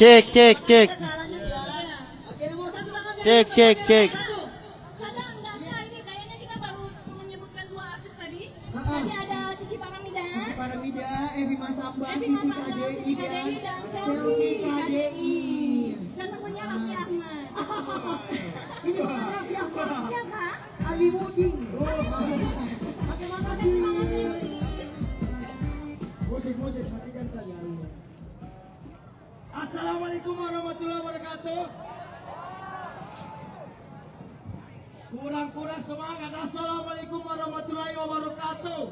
Cek, cek, cek. Cek, cek, cek. Tadi ada Cici Paramida, Evi Masamba, Cici KDI, Selfie KDI, dan temannya Raffi Ahmad. Ini bukan Raffi Ahmad, siapa? Ali Muding. Bagaimana sih? Musik, matikan saja. Assalamualaikum warahmatullahi wabarakatuh. Kurang semangat. Assalamualaikum warahmatullahi wabarakatuh.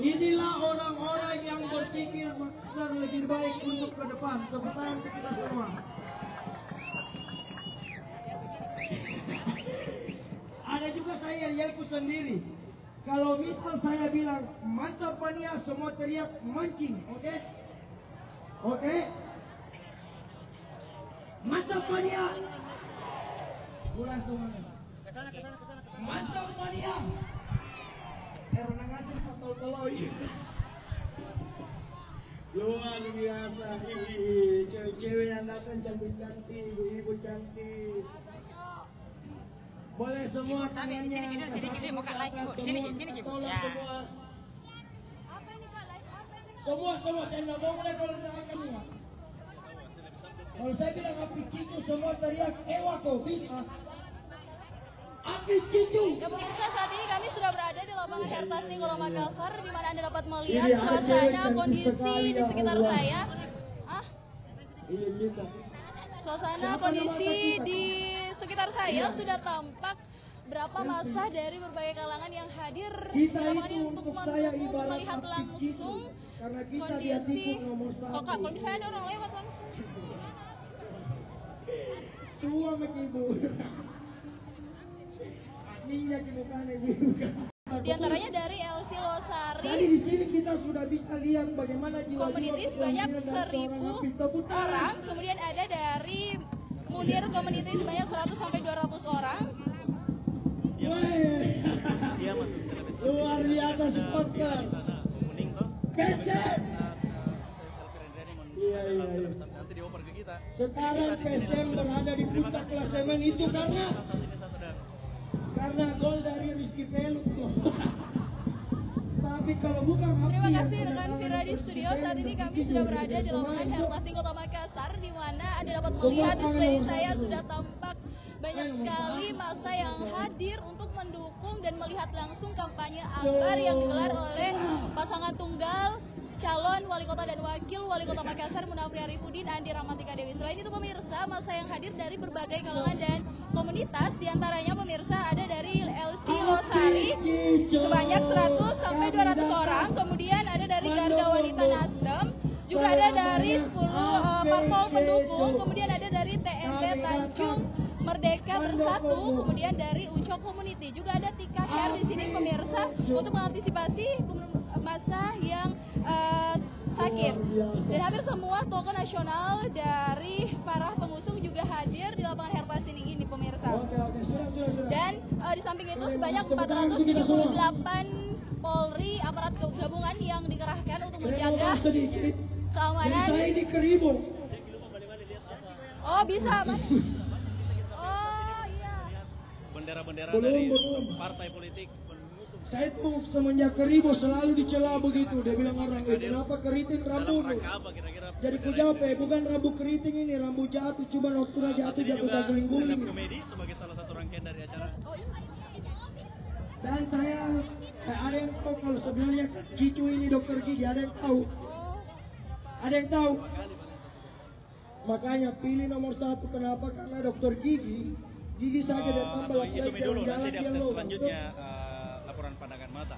Inilah orang-orang yang berpikir besar lebih baik untuk ke depan. Tepuk tangan untuk kita semua. Ada juga saya yaitu sendiri. Kalau misal saya bilang mantap pania, semua teriak mancing, oke? Oke? Mantap mania. Ulang semuanya. Mantap mania. Orang ngasih tol-tol. Luar biasa. Cewek-cewek yang datang cantik-cantik, ibu-ibu cantik. Boleh semua tangannya. Sini, buka like. Sini. Tolong Ya. semua. Semua saya nggak mau mulai kalau tangan kami. Kalau saya bilang api cicu, semua teriak ewa kau bisa. Api cicu. Ya pemirsa, saat ini kami sudah berada di lapangan Hertasi Kota Makassar, di mana Anda dapat melihat suasana kondisi di sekitar saya. Suasana kondisi di sekitar saya sudah tampak berapa massa dari berbagai kalangan yang hadir di lapangan ini untuk mendukung, melihat langsung kondisi. Kok kalau misalnya ada orang lewat langsung. Semua ibu. Minyak ibu kan ibu. Di antaranya dari LC Losari. Jadi di sini kita sudah bisa lihat bagaimana jiwa Community sebanyak 1.000 orang. Kemudian ada dari Munir Community sebanyak 100 sampai 200 orang. Dia masuk. Luar biasa supporter. PSM. Iya. Nanti dioper ke kita. Sekarang PSM berada di puncak klasemen itu karena gol dari Rizky Peluk. Tapi kalau bukan Terima kasih rekan Vira di studio. Saat ini kami sudah berada di lapangan Hertasi Kota Makassar, di mana Anda dapat melihat di sekeliling saya sudah tampak banyak sekali massa yang hadir untuk mendukung dan melihat langsung kampanye akbar yang digelar oleh pasangan tunggal calon wali kota dan wakil wali kota Makassar Munafri Arifudin Andi Rahmatika Dewi. Selain itu pemirsa, massa yang hadir dari berbagai kalangan dan komunitas, diantaranya pemirsa ada dari LC Losari sebanyak 100 sampai 200 orang, kemudian ada dari Garda Wanita Nasdem, juga ada dari 10 parpol pendukung, kemudian ada dari TMB Tanjung Merdeka Bersatu, kemudian dari Ucok Community, juga ada Tika Care di sini pemirsa untuk mengantisipasi massa yang sakit. Dan hampir semua tokoh nasional dari para pengusung juga hadir di lapangan Hertasi ini pemirsa. Dan di samping itu sebanyak 478 Polri aparat gabungan yang dikerahkan untuk menjaga keamanan. Oh bisa Mas. Oh iya. Bendera-bendera dari partai politik. Saya tuh semenjak keribu selalu dicela begitu. Dia bilang orang, kenapa keriting rambu? Jadi ku jawab, bukan rambu keriting ini, rambu jatuh. Cuma waktu jatuh tak guling-guling. Komedi sebagai salah satu rangkaian dari acara. Dan saya, ada yang tahu kalau sebenarnya Cicu ini dokter gigi, ada yang tahu? Ada yang tahu? Makanya pilih nomor 1, kenapa? Karena dokter gigi saja dia tambah itu dulu, nanti di akses dialog. selanjutnya laporan pandangan mata.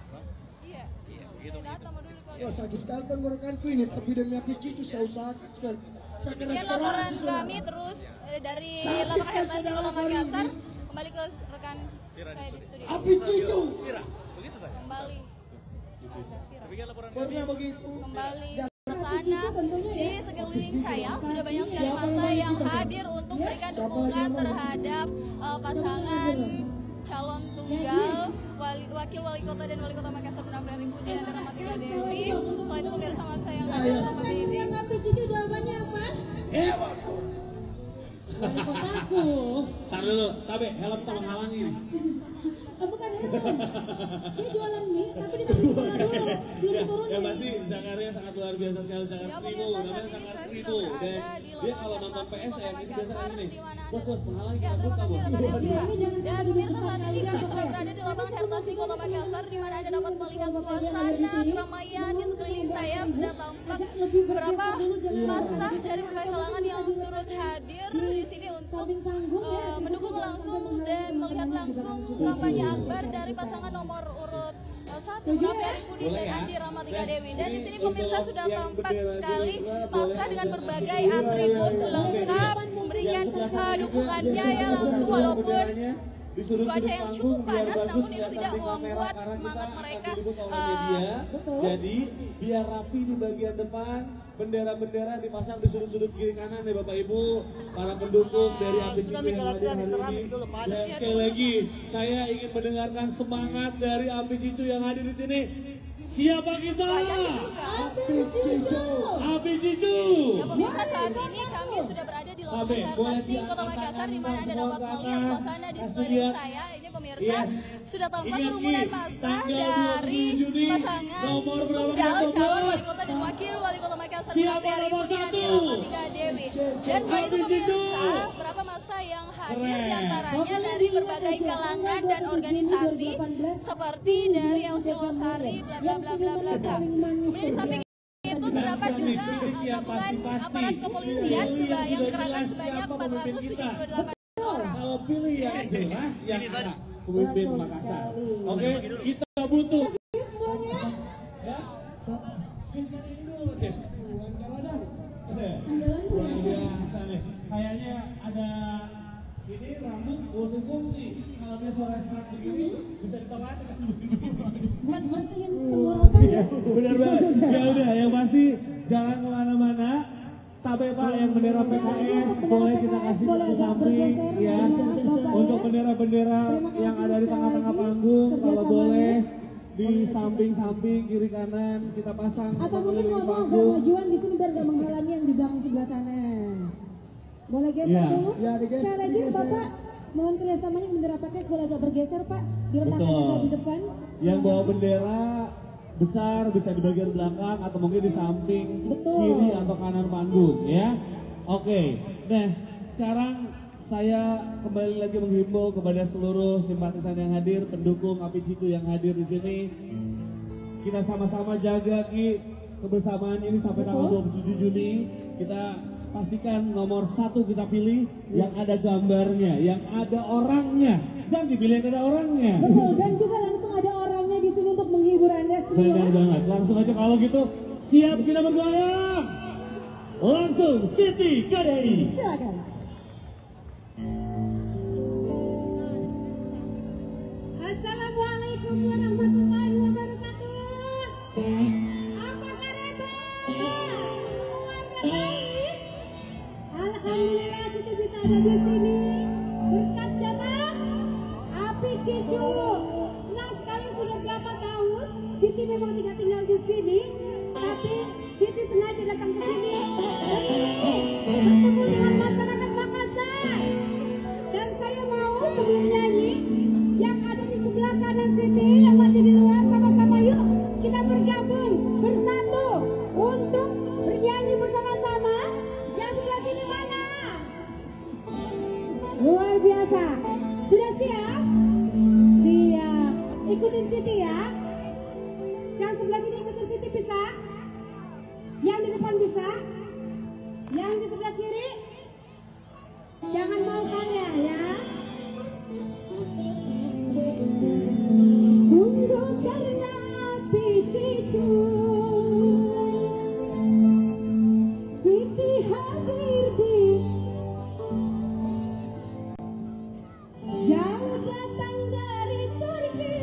Iya. Iya, begitu. Wah, sakit sekali tenggorokanku ini, tapi demi aku Cicu saya usahakan sekali. Sekian laporan kami terus dari lapangan Hertasi Kota Makassar, kembali ke rekan saya di studio. Api Cicu. Begitu saya. Kembali. Demikian laporan Pernah begitu. Kembali ke sana di sekeliling saya sudah banyak sekali massa yang hadir untuk memberikan dukungan terhadap pasangan calon tunggal wakil wali kota dan wali kota Makassar Benar-benar Ibu Diana Rahmatika Dewi. Setelah itu pemirsa masa yang hadir seperti ini. Yang ngapain itu jawabannya apa? Wali kotaku. Tar dulu, Tabe, helm sama halangi nih. Bukan helm. Dia jualan mie, tapi dikasih sekolah dulu. Belum diturunin. Ya pasti Zakaria sangat luar biasa sekali, sangat Ya, seribu, pemirsa, namanya saat ini sangat saya seribu. sudah Dan berada di dia kalau lapangan nonton Pertandingan PS ini Makassar, biasanya ini. di mana Bos, menghalangi Ya, kita terima buka, kasih Bos. rekan Elvira. Ini jangan Dan sampai pemirsa duduk saat di ini sana, kami sudah ya. berada di lapangan Hertasi Kota Makassar di mana Anda dapat melihat suasana keramaian di sekeliling saya sudah tampak beberapa massa dari berbagai kalangan yang turut hadir di sini untuk mendukung langsung dan melihat langsung kampanye akbar dari pasangan nomor urut 1 Rafael Pudin dan Andi Rahmatika Dewi. Dan di sini pemirsa sudah tampak sekali massa dengan berbagai atribut lengkap memberikan dukungannya ya langsung walaupun cuaca yang cukup panas namun itu tidak membuat semangat mereka Jadi biar rapi di bagian depan, bendera-bendera dipasang di sudut-sudut kiri kanan ya Bapak Ibu, para pendukung dari APCITU yang hadir hari ini. Dan sekali lagi saya ingin mendengarkan semangat dari APCITU yang hadir di sini. Siapa kita? APCITU. Ya pemirsa, saat ini kami sudah berada di lapangan Hertasi Kota Makassar di mana Anda dapat melihat suasana di sekeliling saya. Ini pemirsa sudah tampak kerumunan massa dari pasangan tunggal calon wali kota dan wakil wali kota Makassar Benar-benar Ibu Diana Rahmatika Dewi. Dan selain itu pemirsa, berapa massa yang hadir diantaranya dari berbagai kalangan dan organisasi seperti dari LC Losari, bla bla bla bla bla bla. Kemudian di samping itu terdapat juga gabungan aparat kepolisian yang dikerahkan sebanyak 478 orang. Kalau pilih yang jelas, yang ada pemimpin Makassar. Oke, kita butuh. Ya, simpan ini dulu, Des. Luar biasa nih. Kayaknya ada ini rambut fungsi. Kalau dia sore serat begini bisa ditawar. Benar banget. Ya udah, yang pasti jangan kemana-mana. Tabe Pak yang bendera PKS boleh kita kasih ke samping ya. Untuk bendera-bendera yang ada di tengah-tengah panggung kalau boleh di samping-samping kiri kanan kita pasang. Atau mungkin mau agak majuan di sini biar gak menghalangi yang di belakang sebelah sana. Boleh geser dulu? Ya, digeser, Sekali lagi digeser. Bapak mohon kerjasamanya bendera PKS boleh agak bergeser Pak. Diletakkan Betul. di depan. Yang bawa bendera besar bisa di bagian belakang atau mungkin di samping Betul. kiri atau kanan panggung ya. Oke. Nah, sekarang saya kembali lagi menghimbau kepada seluruh simpatisan yang hadir, pendukung APCITU yang hadir di sini. Kita sama-sama jaga kebersamaan ini sampai tanggal 27 Juni. Kita pastikan nomor 1 kita pilih yang ada gambarnya, yang ada orangnya. Jangan dipilih yang ada orangnya. Betul, dan juga langsung ada orangnya di sini untuk menghibur Anda semua. Benar banget. Langsung aja kalau gitu, siap kita bergoyang. Langsung Siti KDI. Silakan. Assalamualaikum warahmatullahi wabarakatuh. Apa kabar? Keluarga baik? Alhamdulillah kita bisa ada di sini. Berkat jamaah APCITU. Senang sekali sudah berapa tahun Siti memang tidak tinggal di sini, tapi Siti sengaja datang ke sini bertemu dengan masyarakat Makassar. Dan saya mau sebelum nyanyi yang ada di sebelah kanan Siti yang masih di luar, sama-sama yuk kita bergabung bersatu untuk bernyanyi bersama-sama. Yang sebelah sini mana? Luar biasa. Sudah siap? Siap. Ikutin Siti ya. Yang sebelah sini ikutin Siti bisa? Yang di depan bisa? Yang di sebelah kiri? Jangan mau kalah ya. Sungguh karena APCITU Siti hadir di jauh datang dari Turki.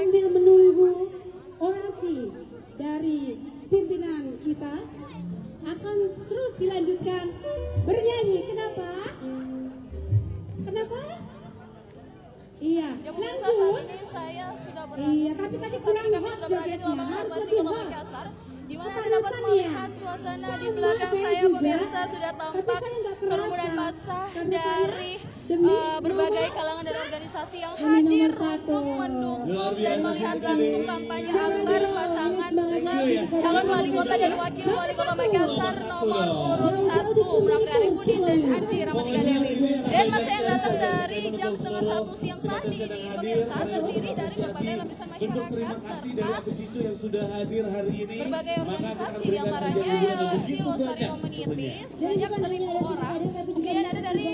sambil menunggu orasi dari pimpinan kita akan terus dilanjutkan bernyanyi. Kenapa? Kenapa? Iya, lanjut. Saya sudah berada. Iya, tapi tadi kurang kami hot sudah berada di jogetnya, lapangan harus Bati lebih Kota hot. Makassar, di mana Apa Anda dapat alasannya? melihat suasana di Sama belakang saya saya juga, pemirsa sudah tapi tampak saya nggak kerasa, kerumunan massa karena dari saya demi berbagai nomor kalangan dan organisasi yang Demi hadir nomor satu. untuk mendukung Luar dan biasa melihat sekali. langsung kampanye antar pasangan calon wali kota dan wakil wali kota Makassar nomor urut 1 Merapi Arifudin dan Anji Ramatika Dewi. Dan masa yang datang dari jam setengah 1 siang tadi ini pemirsa terdiri dari berbagai lapisan Bentuk terima masyarakat kasih serta dari Agus Cicu yang sudah hadir hari ini. berbagai Maka kita akan organisasi berikan diantaranya hadiah adalah begitu Filosari banyak Community tentunya. sebanyak 1.000 orang, kemudian ada dari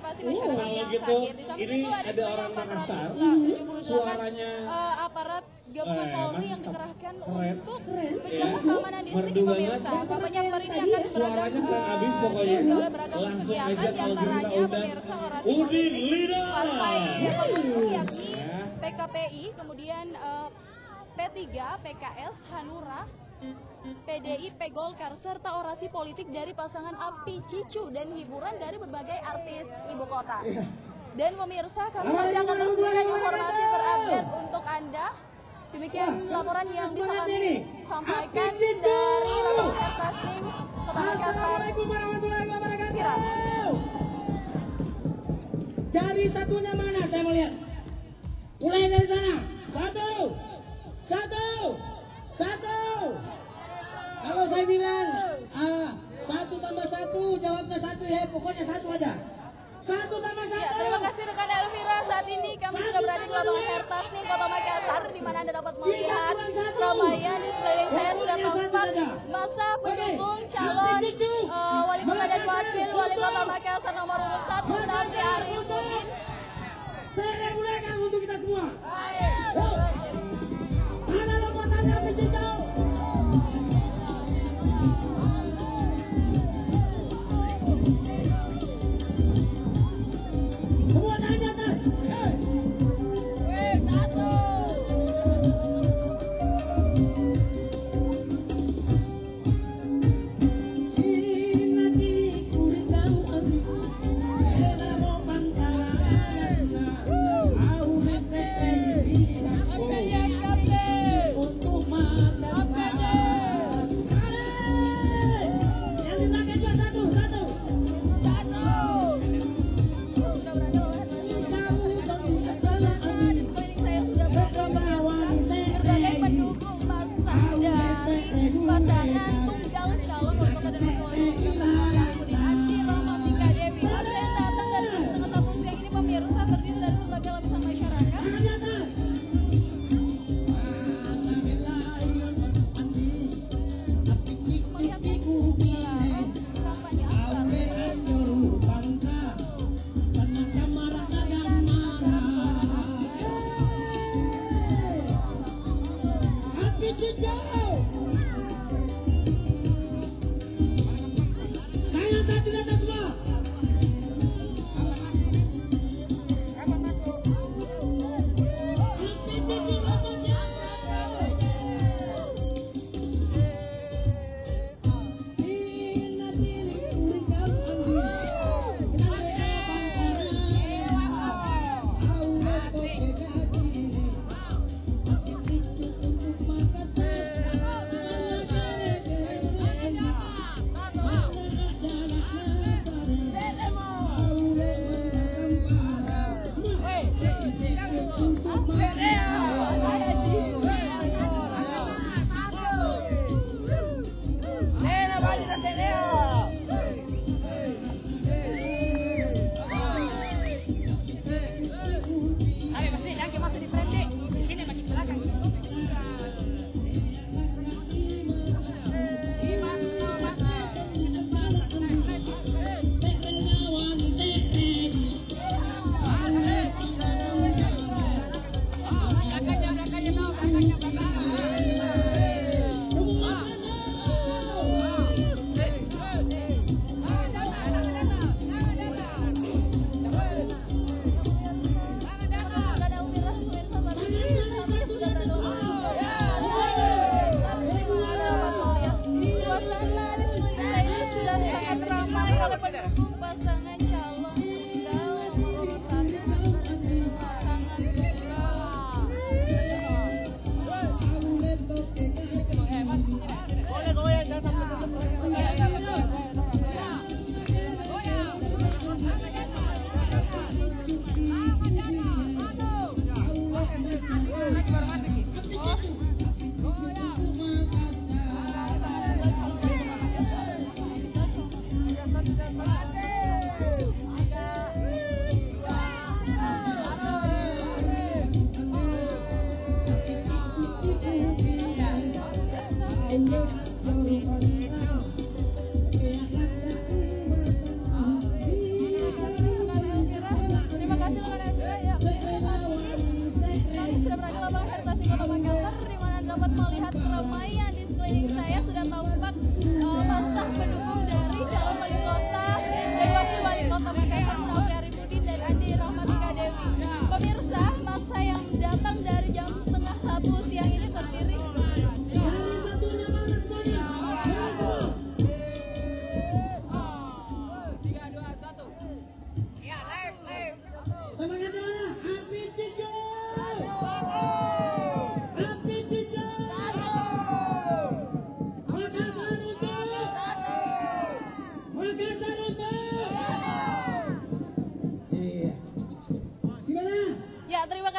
kasih masyarakat Kalau yang gitu, sakit. Di samping ini itu ada orang Makassar, 478 suaranya aparat gabungan Polri yang dikerahkan keren. untuk Ya. menjaga keamanan distrik Merdu di banget. pemirsa. Kampanye akbar ini akan beragam Suaranya keren abis pokoknya. oleh beragam Langsung kegiatan aja kalau diantaranya kita undang pemirsa orasi Udin politik Lida. partai pengusung yakni Ya. PKPI, kemudian P3, PKS, Hanura, PDIP, Golkar, serta orasi politik dari pasangan Api Cicu dan hiburan dari berbagai artis ibu kota. Dan pemirsa, kami masih akan terus memberikan informasi terupdate untuk Anda. Demikian laporan yang bisa kami sampaikan dari Rapat Kastim Kota Makassar. Assalamualaikum warahmatullahi wabarakatuh. Cari satunya mana? Saya mau lihat. Mulai dari sana. Satu. Kalau saya bilang 1 tambah 1, jawabnya 1 ya. Pokoknya 1 aja. 1 tambah 1. Ya, terima kasih rekan Elvira. Saat ini kami sudah berada di lapangan Hertas nih, Kota Makassar, di mana Anda dapat melihat ramaian di sekeliling saya sudah tampak masa pendukung calon wali kota dan wakil wali kota Makassar nomor urut 1 Nafi Arif Mumin. Saya mulakan untuk kita semua. Mana lompatannya Api Cicu? Semua tangan di atas. Satu.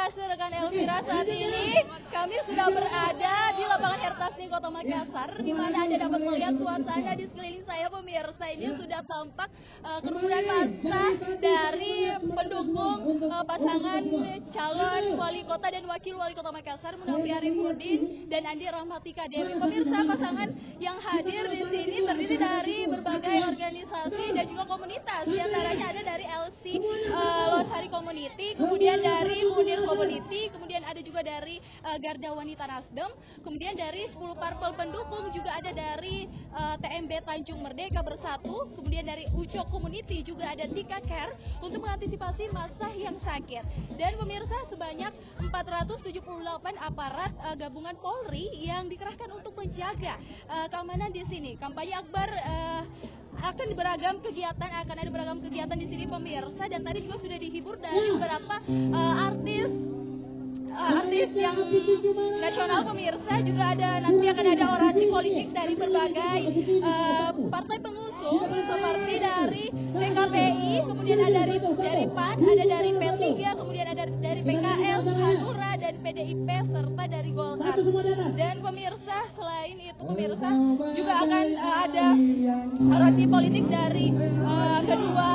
kasih rekan Elvira. Saat ini kami sudah berada di lapangan Hertasni Kota Makassar, di mana Anda dapat melihat suasana di sekeliling saya pemirsa. Ini sudah tampak kerumunan massa dari pendukung pasangan calon wali kota dan wakil wali kota Makassar, Munafri Arifudin dan Andi Rahmatika Dewi. Pemirsa, pasangan yang hadir di sini terdiri dari berbagai organisasi dan juga komunitas. Di antaranya ada dari LC Losari Community, kemudian dari Munir Community, kemudian ada juga dari Garda Wanita Nasdem, kemudian dari 10 parpel pendukung, juga ada dari TMB Tanjung Merdeka Bersatu, kemudian dari Ucok Community, juga ada Tika Care untuk mengantisipasi massa yang sakit. Dan pemirsa, sebanyak 478 aparat gabungan Polri yang dikerahkan untuk menjaga keamanan di sini. Kampanye Akbar akan beragam kegiatan, akan ada beragam kegiatan di sini pemirsa, dan tadi juga sudah dihibur dari beberapa artis yang nasional pemirsa. Juga ada, nanti akan ada orasi politik dari berbagai partai pengusung seperti dari PKPI, kemudian ada dari PAN, ada dari P3, kemudian ada dari PKL, Hanura, dan PDIP, serta dari Golkar. Dan pemirsa, selain itu pemirsa juga akan ada orasi politik dari kedua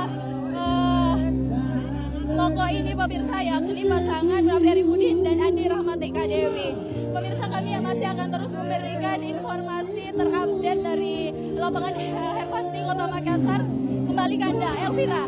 tokoh ini pemirsa, yakni pasangan Munafri Arifudin dan Andi Rahmatika Dewi. Pemirsa, kami yang masih akan terus memberikan informasi terupdate dari lapangan Hertasni Kota Makassar. Kembali ke Anda, Elvira.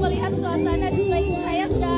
Melihat suasana di sekeliling saya sudah